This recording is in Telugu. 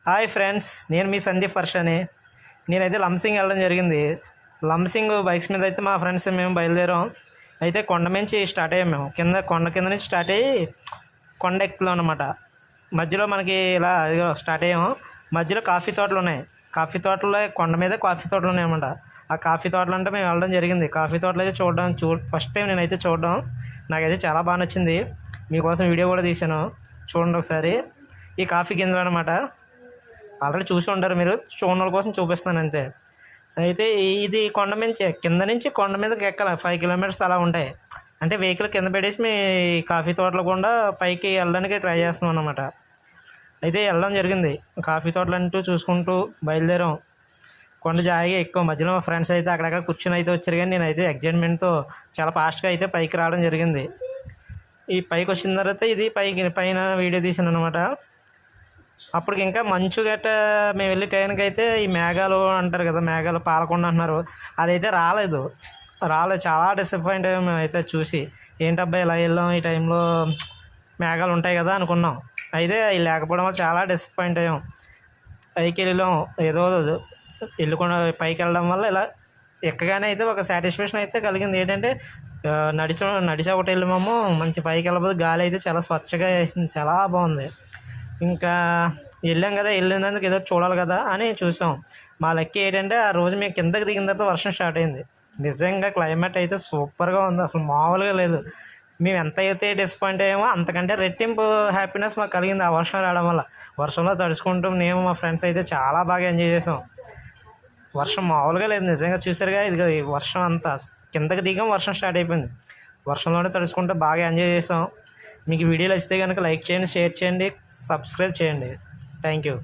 హాయ్ ఫ్రెండ్స్, నేను మీ సందీప్ వర్షని. నేనైతే లంసింగ్ వెళ్ళడం జరిగింది. లంసింగ్ బైక్స్ మీద అయితే మా ఫ్రెండ్స్ మేము బయలుదేరాం. అయితే కొండ నుంచి స్టార్ట్ అయ్యాం. మేము కొండ కింద నుంచి స్టార్ట్ అయ్యి కొండ ఎక్కుతాం అనమాట. మధ్యలో మనకి ఇలా స్టార్ట్ అయ్యాము. మధ్యలో కాఫీ తోటలు ఉన్నాయి. కాఫీ తోటలో కొండ మీద కాఫీ తోటలు ఉన్నాయన్నమాట. ఆ కాఫీ తోటలు అంటే మేము వెళ్ళడం జరిగింది. కాఫీ తోటలు అయితే ఫస్ట్ టైం నేనైతే చూడడం నాకైతే చాలా బాగా నచ్చింది. మీకోసం వీడియో కూడా తీశాను, చూడండి ఒకసారి. ఈ కాఫీ గింజలు అనమాట. ఆల్రెడీ చూసి ఉంటారు మీరు, చూడడం కోసం చూపిస్తాను అంతే. అయితే ఇది కొండ నుంచి కింద నుంచి కొండ మీదకి ఎక్కాలి. 5 కిలోమీటర్స్ అలా ఉంటాయి. అంటే వెహికల్ కింద పెట్టేసి మీ కాఫీ తోటలు కూడా పైకి వెళ్ళడానికి ట్రై చేస్తున్నాం అన్నమాట. అయితే వెళ్ళడం జరిగింది. కాఫీ తోటలు అంటూ చూసుకుంటూ బయలుదేరాం. కొండ జాయిగా ఎక్కువ మధ్యలో మా ఫ్రెండ్స్ అయితే అక్కడక్కడ కూర్చొని అయితే వచ్చారు. కానీ నేనైతే ఎగ్జైట్మెంట్తో చాలా ఫాస్ట్గా అయితే పైకి రావడం జరిగింది. ఈ పైకి వచ్చిన తర్వాత ఇది పైన వీడియో తీసాను అనమాట. అప్పటికి ఇంకా మంచు గట్ట మేము వెళ్ళే టైంకి అయితే ఈ మేఘాలు అంటారు కదా, మేఘాలు పాలకొండ అంటున్నారు, అదైతే రాలేదు. చాలా డిసప్పాయింట్ అయ్యాం మేము అయితే చూసి. ఏంటబ్బా ఇలా వెళ్ళాం, ఈ టైంలో మేఘాలు ఉంటాయి కదా అనుకున్నాం. అయితే అవి లేకపోవడం వల్ల చాలా డిసప్పాయింట్ అయ్యాం. పైకి వెళ్ళాం, ఏదో వెళ్ళకుండా పైకి వెళ్ళడం వల్ల ఇలా ఎక్కగానే అయితే ఒక సాటిస్ఫాక్షన్ అయితే కలిగింది. ఏంటంటే నడిచి ఒకటి వెళ్ళాము, మంచి పైకి వెళ్ళబోదు. గాలి అయితే చాలా స్వచ్ఛగా వేసింది, చాలా బాగుంది. ఇంకా వెళ్ళాం కదా, వెళ్ళినందుకు ఏదో చూడాలి కదా అని చూసాం. మా లక్కీ ఏంటంటే ఆ రోజు మేము కిందకి దిగిన తర్వాత వర్షం స్టార్ట్ అయింది. నిజంగా క్లైమేట్ అయితే సూపర్గా ఉంది, అసలు మామూలుగా లేదు. మేము ఎంత అయితే డిసప్పాయింట్ అయ్యామో అంతకంటే రెట్టింపు హ్యాపీనెస్ మాకు కలిగింది ఆ వర్షం రావడం వల్ల. వర్షంలో తడుచుకుంటూ మేము మా ఫ్రెండ్స్ అయితే చాలా బాగా ఎంజాయ్ చేసాం. వర్షం మామూలుగా లేదు నిజంగా. చూసారుగా ఇది వర్షం అంతా కిందకి దిగాం, వర్షం స్టార్ట్ అయిపోయింది. వర్షంలోనే తడుచుకుంటూ బాగా ఎంజాయ్ చేసాం. మీకు వీడియోలు వస్తే కనుక లైక్ చేయండి, షేర్ చేయండి, సబ్స్క్రైబ్ చేయండి. Thank you.